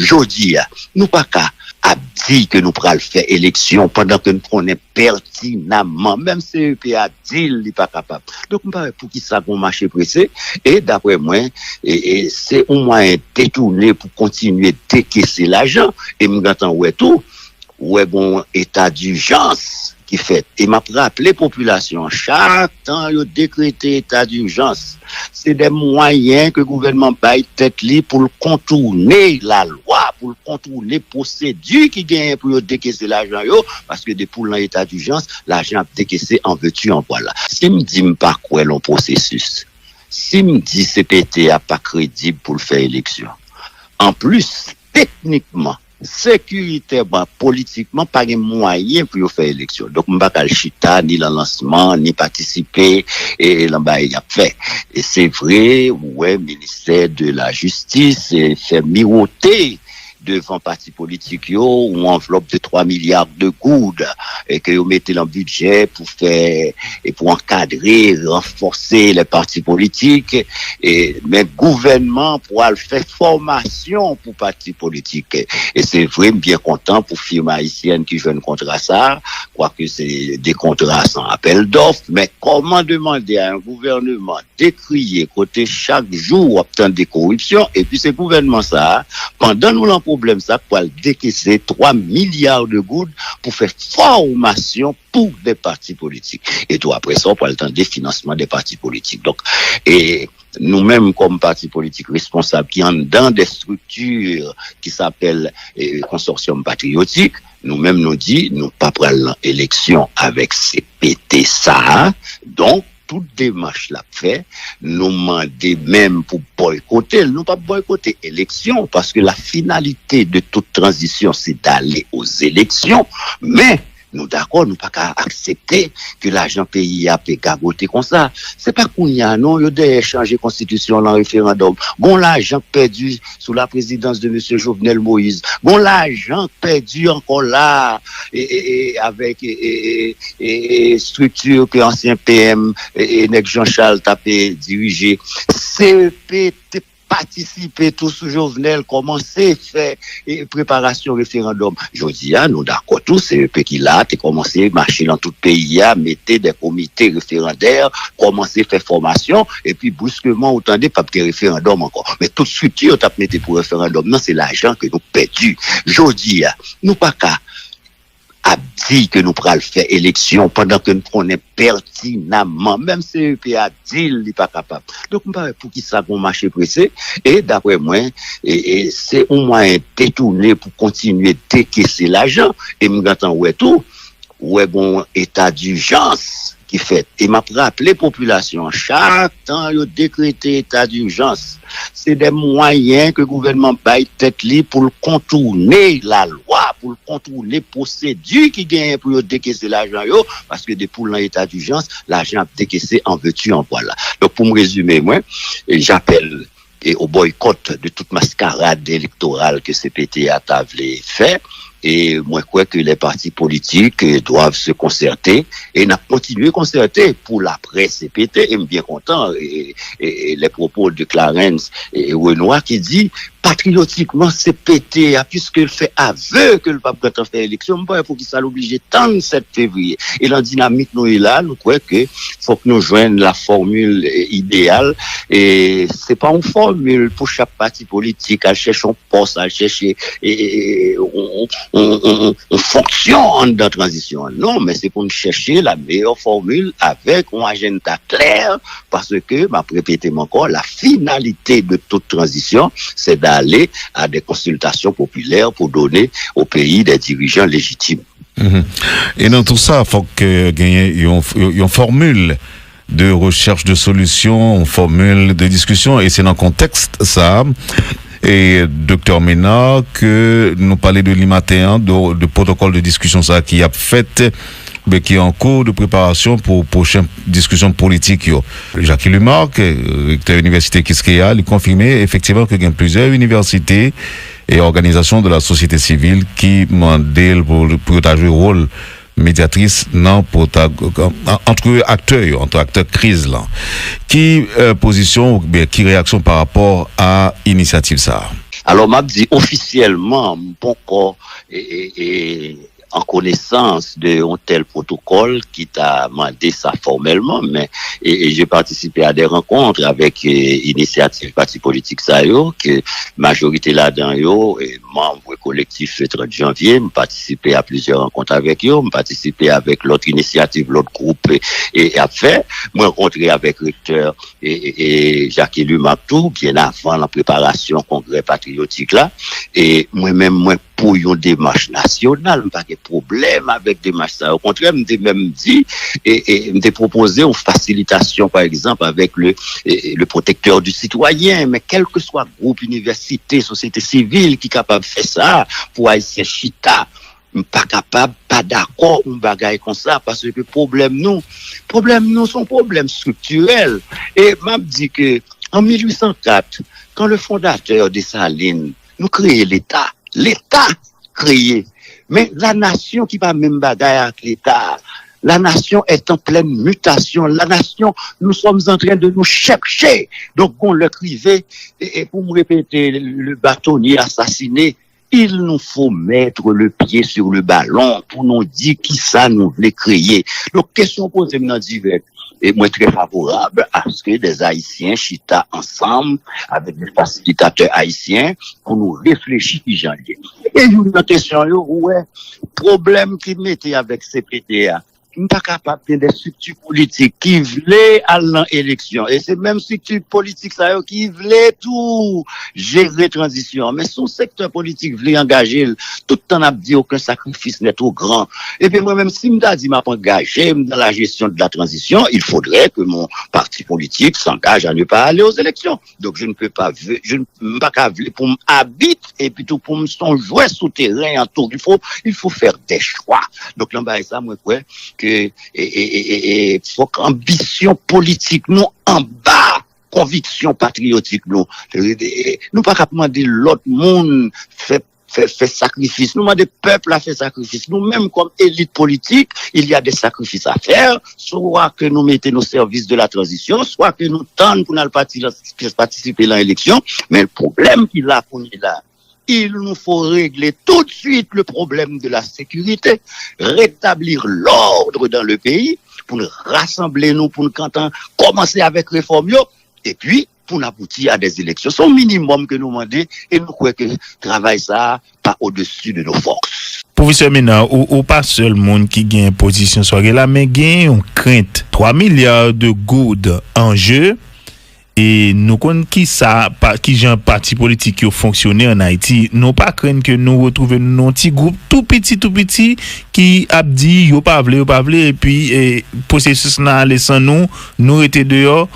Jodi, nous pas qu'à dit que nous pral faire élection pendant que nous connaissons pertinemment, même CEP a dit il n'est pas capable. Donc, pour qui ça qu'on marché pressé, et d'après moi, c'est au moins détourné pour continuer à décaisser l'argent, et m'entend ouais tout, ouais bon état d'urgence qui fait. Et m'a rappelé population, chaque temps il décrété état d'urgence, c'est des moyens que le gouvernement baille tête libre pour contourner la loi, pour contourner procédure qui gagne pour décaisser l'argent parce que depuis l'état d'urgence, l'argent a décaissé en veux-tu en voilà. Si me dit pas quoi l'on processus, si me dit CPT a pas crédible pour faire élection. En plus, techniquement, sécuritairement, politiquement, pas de moyens pour faire élection. Donc, on ne va pas chita, ni le lancement, ni participer, et là-bas, il a fait. Et c'est vrai, ouais, ministère de la Justice fait miroiter devant parti politique yo ou enveloppe de 3 milliards de goudes et que vous mettez dans le budget pour faire et pour encadrer, renforcer les partis politiques et mais gouvernement pour faire formation pour partis politiques et c'est vraiment bien content pour firme haïtienne qui joue un contrat ça, quoique c'est des contrats sans appel d'offres, mais comment demander à un gouvernement d'écrier côté chaque jour obtenir des corruptions et puis ce gouvernement ça pendant nous l'en problème ça pour décaisser 3 milliards de gouttes pour faire formation pour des partis politiques. Et tout après ça, on parle de financement des partis politiques. Donc, et nous-mêmes, comme partis politiques responsables qui sont dans des structures qui s'appellent consortium patriotique, nous-mêmes nous dit, nous pas prendre l'élection avec CPT ça. Donc, toute démarche l'a fait, nous demander même pour boycotter, nous pas boycotter élection parce que la finalité de toute transition c'est d'aller aux élections, mais nous d'accord, nous pas qu'à accepter que l'argent pays a pu gagoter comme ça. C'est pas qu'on y a, non, il y a changer constitution en référendum. Bon, l'argent perdu sous la présidence de monsieur Jovenel Moïse. Bon, l'argent perdu encore là, et avec, structure que ancien PM, et Jean-Charles Tapé dirigé. CEP, participer tous sous Jovenel, commencer faire préparation référendum. Je dis, nous d'accord tous, c'est eux qui là, t'es commencé à marcher dans tout le pays, mettez des comités référendaires, commencer faire formation, et puis brusquement, autant de pas de référendum encore. Mais toute structure, t'as mis pour référendum. Non, c'est l'argent que nous perdons. Je dis, nous pas qu'à a dit que nous pral faire élection pendant que nous connaissons pertinemment, même CEP a dit il n'est pas capable. Donc, pour qui ça qu'on marché pressé, et d'après moi, c'est au moins détourné pour continuer à décaisser l'argent, et m'entend ouais tout, ouais bon état d'urgence qui fait. Et m'a rappelé population, chaque temps il décrété état d'urgence, c'est des moyens que le gouvernement baille tête libre pour contourner la loi, pour contourner procédure qui gagne pour décaisser l'argent parce que depuis l'état d'urgence, l'argent a décaissé en veux-tu en voilà. Donc pour me résumer, moi, j'appelle au boycott de toute mascarade électorale que CPT a tablé fait. Et moi, je crois que les partis politiques doivent se concerter et n'a continué à concerter pour l'après CPT. Et bien content, et les propos de Clarence et Renoir qui dit, patriotiquement, CPT, puisqu'il fait aveu que le pape peut faire élection, il faut qu'il soit obligé de 7 février. Et la dynamique, nous est là, nous croyons que faut que nous joignions la formule idéale. Et c'est pas une formule pour chaque parti politique, à chercher un poste, à chercher, on fonctionne dans la transition. Non, mais c'est pour nous chercher la meilleure formule avec un agenda clair, parce que, répétez encore, la finalité de toute transition, c'est d'aller à des consultations populaires pour donner au pays des dirigeants légitimes. Et dans tout ça, il faut qu'il y ait une formule de recherche de solutions, une formule de discussion, et c'est dans le contexte, ça, et Dr Ménard, que nous parlons de l'IMATEN, de protocole de discussion ça qui a fait, mais qui est en cours de préparation pour prochaine discussion politique. Jacques Lumarque, recteur de l'université Kiskeya, il confirmé effectivement qu'il y a plusieurs universités et organisations de la société civile qui demandent pour jouer le rôle médiatrice entre acteurs crise là. Qui position ou bien qui réaction par rapport à initiative ça? Alors, m'a dit officiellement, bon corps et en connaissance de un tel protocole qui t'a demandé ça formellement, mais et j'ai participé à des rencontres avec initiative parti politique ça yo, que majorité là-dedans yo, et membre collectif le 30 janvier, me participé à plusieurs rencontres avec eux, me participé avec l'autre initiative, l'autre groupe et après, me rencontré avec recteur et Jacques-Élu Maptou, bien avant la préparation congrès patriotique là, et moi-même pour une démarche nationale, pas de problème avec démarche ça. Au contraire, m'ai même dit et m'ai proposé une facilitation, par exemple, avec le protecteur du citoyen, mais quel que soit groupe, université, société civile qui est capable de faire ça pour Haïtien Chita, pas capable, pas d'accord, on bagaille comme ça, parce que problème nous sont problèmes structurels. Et m'a dit que en 1804, quand le fondateur des Salines nous créé l'État créé. Mais la nation qui va même bagaille avec l'État, la nation est en pleine mutation. La nation, nous sommes en train de nous chercher. Donc, on le criait, et pour me répéter, le bâtonnier assassiné, il nous faut mettre le pied sur le ballon pour nous dire qui ça nous voulait créer. Donc, question posée maintenant diverses. Et moi, très favorable à ce que des Haïtiens chita ensemble avec des facilitateurs haïtiens pour nous réfléchir. Et une question, ouais, problème qui mettait avec CPTA. Nous pas capable de des structures politiques qui voulaient aller en élection. Et c'est même structure politique ça qui voulait tout gérer transition. Mais son secteur politique voulait engager tout le temps a dit aucun sacrifice n'est trop grand. Et puis moi-même, si je dis m'a engagé dans la gestion de la transition, il faudrait que mon parti politique s'engage à ne pas aller aux élections. Donc je ne peux pas, je ne peux pas pour m'habiter et puis tout pour me son jouer souterrain en tour. Il faut faire des choix. Donc là, ça, moi, ouais, que faut qu'ambition politique nous en bas, conviction patriotique nous pas qu'à demander l'autre monde fait sacrifice, nous demandons peuple à faire sacrifice, nous-mêmes comme élite politique, il y a des sacrifices à faire, soit que nous mettons nos services de la transition, soit que nous tentons pour nous participer à l'élection, mais le problème qu'il a pour nous là, il nous faut régler tout de suite le problème de la sécurité, rétablir l'ordre dans le pays, pour nous rassembler nous, pour nous commencer avec réforme, et puis pour nous aboutir à des élections. C'est le minimum que nous demandons, et nous croyons que travail ça pas au-dessus de nos forces. Professeur Mena, ou pas seul monde qui gagne position soirée là, mais gagne une crainte. 3 milliards de gouttes en jeu. Et nous connaissons qui j'ai un parti politique qui a fonctionné en Haïti, nous pas craindre que nous retrouvions un petit groupe tout petit qui a dit yo pas vle et puis processus n'a laissé nous étions dehors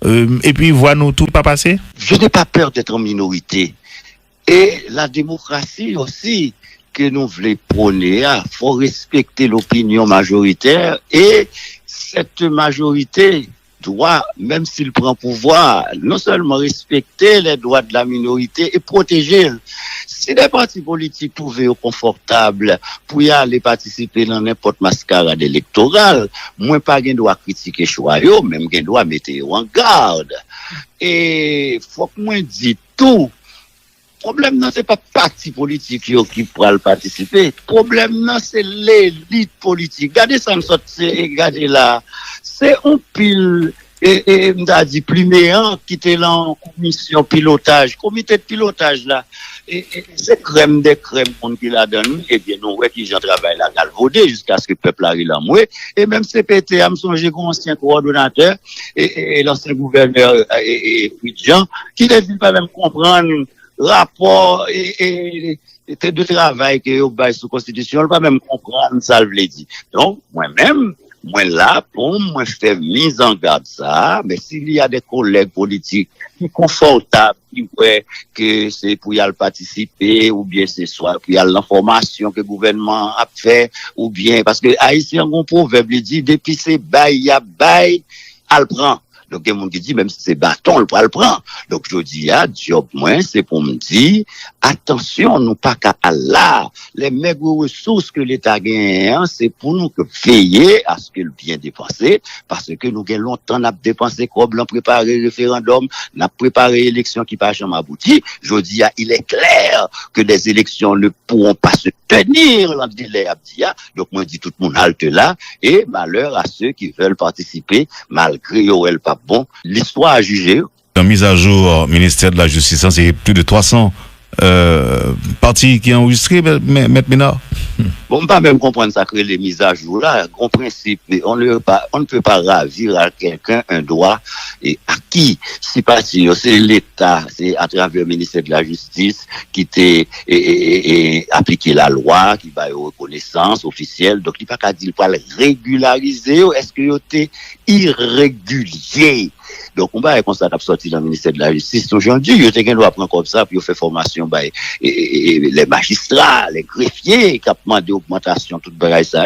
et puis voir nous tout pas passer. Je n'ai pas peur d'être en minorité. Et la démocratie aussi que nous voulons prôner, il faut respecter l'opinion majoritaire et cette majorité doit, même s'il prend pouvoir, non seulement respecter les droits de la minorité et protéger. Si les partis politiques trouvaient confortable pour y aller participer dans n'importe mascarade électorale, moi pas gain droit critiquer choix yo, même gain droit mettre en garde. Et faut que moi dise tout. Problème non c'est pas parti politique qui pourra participer. Problème non c'est l'élite politique. Regardez ça regardez là. C'est un pile et m'a dit pluméant qui était là en commission pilotage, comité de pilotage là. Et c'est crème des crèmes qu'on qui l'a donné et bien nous ouais qui j'en travaille là galvaudé jusqu'à ce que le peuple arrive là moi et même CPT a me songé qu'on ancien coordonnateur et l'ancien gouverneur et puis Jean qui ne dit pas même comprendre rapport et de travail que au bail sous constitution, pas même comprendre ça le veut dire. Donc moi-même moi là pour moi faire mise en garde ça, mais s'il y a des collègues politiques qui confortables qui voient que c'est pour y aller participer ou bien c'est soit pour y aller l'information que le gouvernement a fait ou bien parce que haïtien un proverbe dit depuis c'est bail y a bail al prend. Donc, il y a des gens qui disent, même si c'est bâton, le prend. Donc, je dis, job moins, c'est pour me dire, attention, nous pas qu'à là. Les maigres ressources que l'État gagne, c'est pour nous que veiller à ce qu'il bien dépenser, parce que nous avons longtemps n'a dépensé comme l'on préparé référendum, n'a préparé élection qui pas jamais abouti. Je dis, il est clair que des élections ne pourront pas se tenir dans le délai abdi. Donc, moi, je dis tout le monde halte là, et malheur à ceux qui veulent participer, malgré eux, pas bon. L'histoire a jugé. La mise à jour ministère de la Justice, c'est plus de 300 partis qui ont enregistré, Maître Ménard. Bon, pas même comprendre ça que les mises à jour là, grand principe, on ne peut pas ravir à quelqu'un un droit et à qui, si pas si c'est l'État, c'est à travers le ministère de la Justice qui t'est appliqué la loi, qui va aux reconnaissance officielle, donc il n'y a pas qu'à dire pour le régulariser, est-ce que t'es irrégulier? Donc, on va comme ça sorti dans le ministère de la Justice. Aujourd'hui, il y a quelqu'un qui doit prendre comme ça, puis il fait formation, et les magistrats, les greffiers, qui ont demandé augmentation, tout bagaille ça.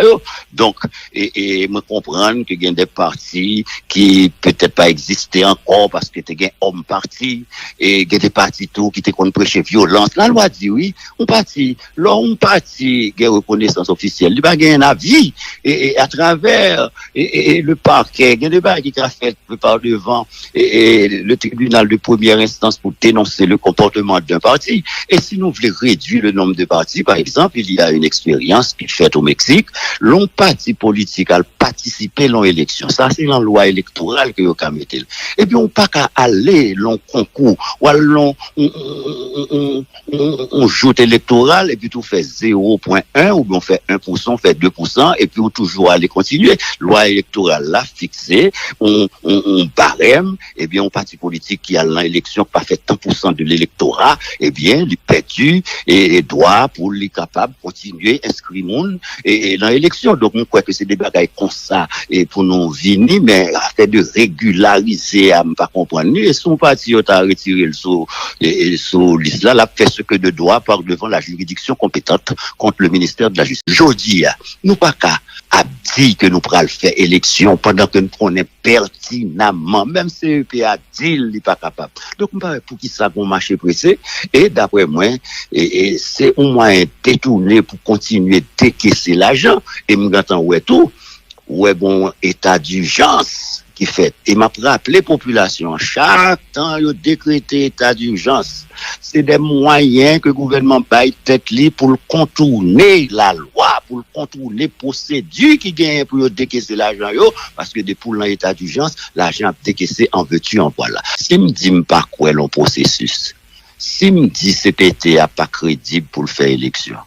Donc, me comprendre qu'il y a des partis qui peut-être pas existaient encore parce que il y a homme parti, et il y a des partis tout qui étaient contre prêcher violence. La loi dit oui, on parti, qui a reconnaissance officielle, il va gagner un avis, et à travers, le parquet, il y a des bails qui a fait par devant, et le tribunal de première instance pour dénoncer le comportement d'un parti. Et si nous voulons réduire le nombre de partis, par exemple, il y a une expérience qui est faite au Mexique, l'on parti politique a participé à l'élection. Ça, c'est la loi électorale que vous avez mis. Et puis, on pas qu'à aller l'on concours, ou alors on joute électoral, et puis tout fait 0,1, ou bien on fait 1%, on fait 2%, et puis on toujours aller continuer. Loi électorale là, fixée, on barème, eh bien, un parti politique qui a l'élection pas fait 100% de l'électorat, eh bien, il perdu et doit pour les capables continuer inscrire monde et dans l'élection. Donc, on croit que c'est des bagailles comme ça et pour nous venir, mais à fait de régulariser, à ne pas comprendre. Et son parti a retiré le sous l'islam, a fait ce que de droit par devant la juridiction compétente contre le ministère de la Justice. Jodi, nous pas qu'à dit que nous pourrons faire élection pendant que nous prenons pertinemment, même CEP a dit il n'est pas capable. Donc, pour qui ça qu'on marche pressé, et d'après moi, c'est au moins détourné pour continuer à décaisser l'argent, et nous attendons ouais tout, ouais bon état d'urgence qui fait. Et m'a rappelé population, chaque temps, il décrété état d'urgence. C'est des moyens que le gouvernement paye tête libre pour contourner la loi, pour contourner les procédures qui gagnent pour décaisser l'argent, parce que depuis l'état d'urgence, l'argent a décaissé en veux-tu, en voilà. Si me dit pas quoi l'on processus, si me dit CPT a pas crédible pour le faire élection,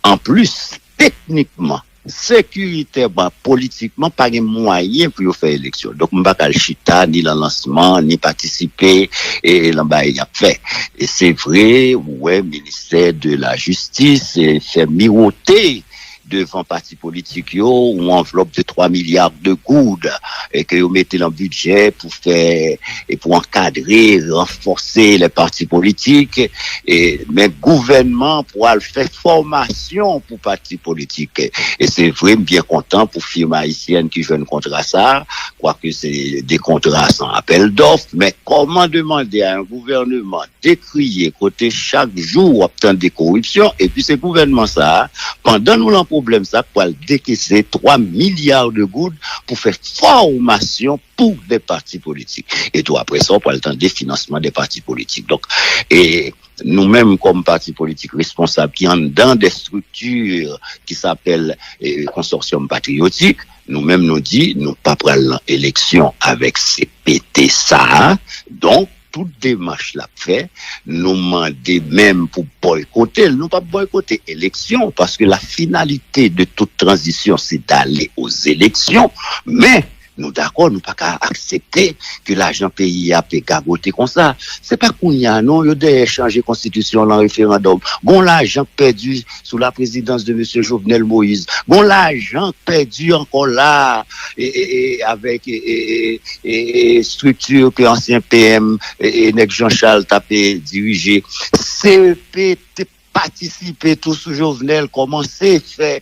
en plus, techniquement, sécuritairement, politiquement, pas de moyens pour faire élection. Donc, on ne va pas chita, ni le lancement, ni participer, et là-bas, il y a fait. Et c'est vrai, ouais, ministère de la Justice fait miroiter devant parti politique ou enveloppe de 3 milliards de goudes et que vous mettez dans le budget pour faire et pour encadrer, renforcer les partis politiques et mais gouvernement pour faire formation pour partis politiques et c'est vraiment bien content pour firme haïtienne qui joue un contrat ça, quoique c'est des contrats sans appel d'offres, mais comment demander à un gouvernement d'écrier côté chaque jour obtenir des corruptions et puis ce gouvernement ça pendant nous problème ça pour décaisser 3 milliards de gouttes pour faire formation pour des partis politiques. Et tout après ça, on parle de financement des partis politiques. Donc, et nous-mêmes, comme partis politiques responsables qui sont dans des structures qui s'appellent consortium patriotique, nous-mêmes nous dit, nous pas prendre l'élection avec CPT ça, donc, toute démarche l'a fait, nous demander même pour boycotter, nous pas boycotter élection, parce que la finalité de toute transition, c'est d'aller aux élections, mais nous d'accord, nous pas qu'à accepter que l'argent pays a gagoté comme ça. C'est pas qu'on y a, non, il y a changer constitution dans le référendum. Bon, l'argent perdu sous la présidence de M. Jovenel Moïse. Bon, l'argent perdu encore là, et avec structure que ancien PM et Jean-Charles Tapé dirigé. CEP participer tous sous Jovenel, commencer faire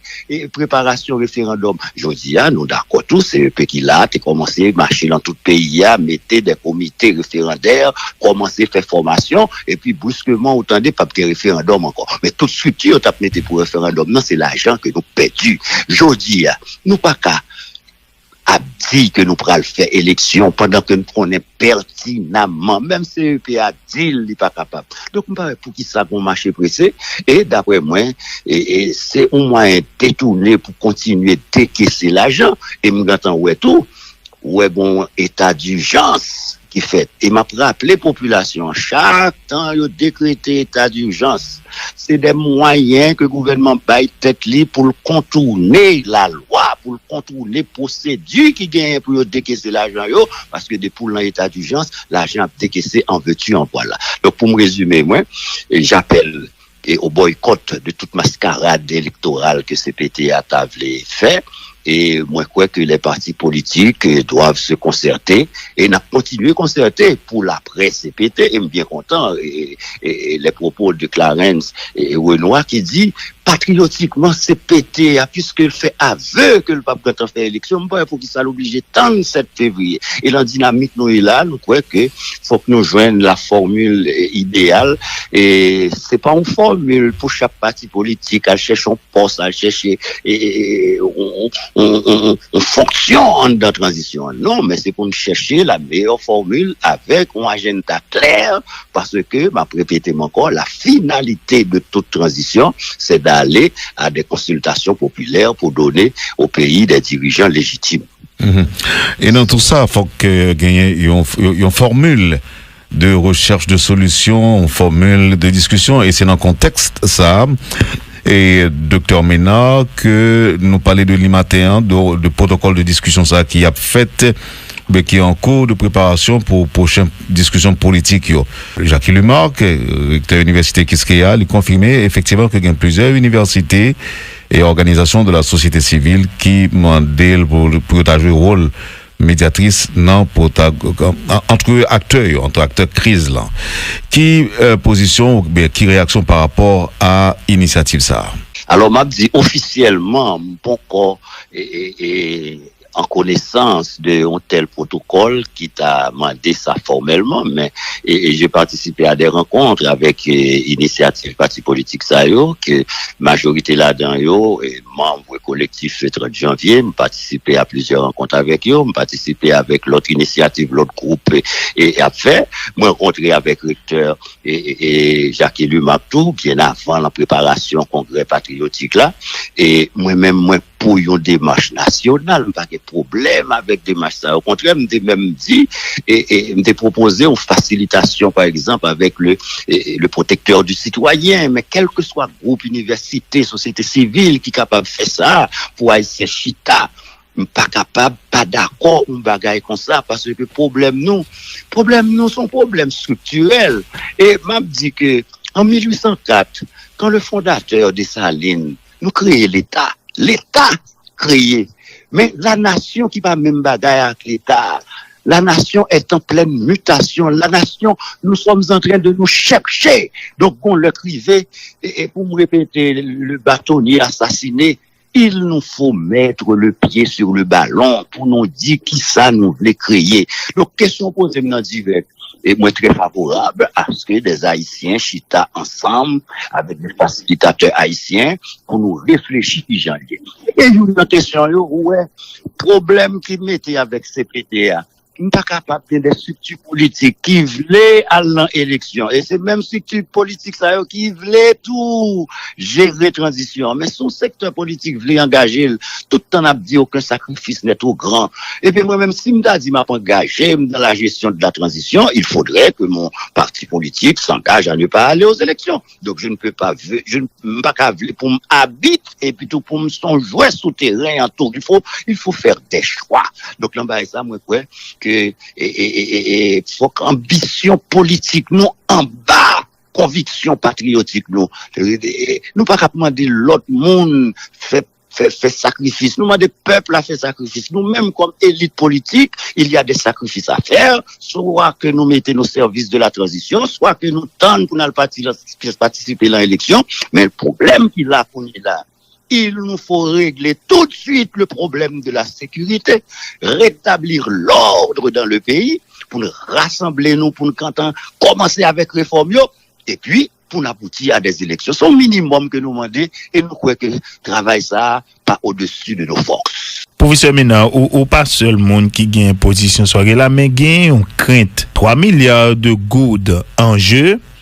préparation référendum. Je dis, nous d'accord tous, c'est un peu qui là, t'es commencé marcher dans tout le pays, mettez des comités référendaires, commencer faire formation, et puis brusquement, autant des pas de référendum encore. Mais toute structure, t'as mis pour référendum. Non, c'est l'argent que nous perdons. Je dis, nous pas qu'à a dit que nous pourrons faire élection pendant que nous prenons pertinemment, même CEP a dit qu'il n'est pas capable. Donc, pour qui ça qu'on marche pressé, et d'après moi, c'est au moins détourné pour continuer à décaisser l'argent, et nous attendons ouais tout, ouais bon état d'urgence qui fait. Et m'a rappelé population, chaque temps, il décrété état d'urgence. C'est des moyens que le gouvernement baille tête libre pour contourner la loi, pour contourner la procédure qui gagne pour décaisser l'argent, parce que depuis l'état d'urgence, l'argent a décaissé en veux-tu, en voilà. Donc, pour me résumer, moi, j'appelle au boycott de toute mascarade électorale que CPT a fait. Et moi, je crois que les partis politiques doivent se concerter et continuer à concerter pour l'après CPT. Et bien content, et les propos de Clarence et Renoir qui dit patriotiquement CPT, puisqu'il fait aveu que le pape quand on fait élection, il faut qu'il soit obligé de 7 février. Et la dynamique nous est là, nous croyons que faut que nous joignions la formule idéale. Et c'est pas une formule pour chaque parti politique, à chercher un poste, à chercher, on fonctionne dans la transition. Non, mais c'est pour nous chercher la meilleure formule avec un agenda clair, parce que, répétez encore, la finalité de toute transition, c'est d'aller à des consultations populaires pour donner au pays des dirigeants légitimes. Et dans tout ça, il faut que une formule de recherche de solutions, une formule de discussion, et c'est dans le contexte, ça. Et Dr Ménard, que nous parlons de l'IMATEAN, de protocole de discussion ça qui a fait, mais qui est en cours de préparation pour prochaine discussion politique. Jacques Lumarc, recteur de l'université Kiskeya, il confirmait effectivement qu'il y a plusieurs universités et organisations de la société civile qui demandent pour jouer le rôle médiatrice entre acteurs crise là. Qui position, qui réaction par rapport à initiative ça? Alors m'a dit officiellement bon corps en connaissance de un tel protocole qui t'a demandé ça formellement, mais j'ai participé à des rencontres avec initiative parti politique ça que majorité là-dedans et membres collectif le 30 janvier, me participé à plusieurs rencontres avec eux, me participé avec l'autre initiative, l'autre groupe et après, me rencontré avec recteur et Jacques Lumactou bien avant la préparation congrès patriotique là et moi-même pour une démarche nationale, pas de problème avec démarche ça. Au contraire, m'ai même dit et m'ai proposé une facilitation, par exemple, avec le protecteur du citoyen, mais quel que soit le groupe, université, société civile qui est capable de faire ça pour Haïtien Chita, pas capable, pas d'accord, on bagaille comme ça, parce que problème nous sont problèmes structurels. Et m'a dit que, en 1804, quand le fondateur des Salines nous créé l'État créé. Mais la nation qui va même bagaille avec l'État, la nation est en pleine mutation. La nation, nous sommes en train de nous chercher. Donc, on le criait, et pour me répéter, le bâtonnier assassiné, il nous faut mettre le pied sur le ballon pour nous dire qui ça nous voulait créer. Donc, question posée dans divers. Et moi, très favorable à ce que des Haïtiens chita ensemble avec des facilitateurs haïtiens pour nous réfléchir qui j'en ai. Et une question, ouais, problème qui mettait avec CPTA. Nous pas capable de des structures politiques qui voulaient aller en élection. Et c'est même structure politique ça qui voulait tout gérer transition. Mais son secteur politique voulait engager tout le temps a dit aucun sacrifice n'est trop grand. Et puis moi-même, si me dit m'a engagé dans la gestion de la transition, il faudrait que mon parti politique s'engage à ne pas aller aux élections. Donc je ne peux pas, je ne peux pas pour m'habiter et puis tout pour me son jouer souterrain en tout. Il faut faire des choix. Donc là, ça, moi, quoi, que faut qu'ambition politique nous en bas, conviction patriotique nous pas qu'à demander l'autre monde fait fait sacrifice. Nous, des peuples à faire sacrifice. Nous-mêmes, comme élite politique, il y a des sacrifices à faire. Soit que nous mettons nos services de la transition, soit que nous tendons pour nous participer à l'élection. Mais le problème qu'il a, il nous faut régler tout de suite le problème de la sécurité, rétablir l'ordre dans le pays, pour nous rassembler, pour nous commencer avec réforme, et puis, pour aboutir à des élections. C'est au minimum que nous demandons et nous croyons que le travail ça pas au-dessus de nos forces. Professeur Mena, ou pas seul monde qui gagne position soirée là, mais gagne une crainte. 3 milliards de gouttes en jeu.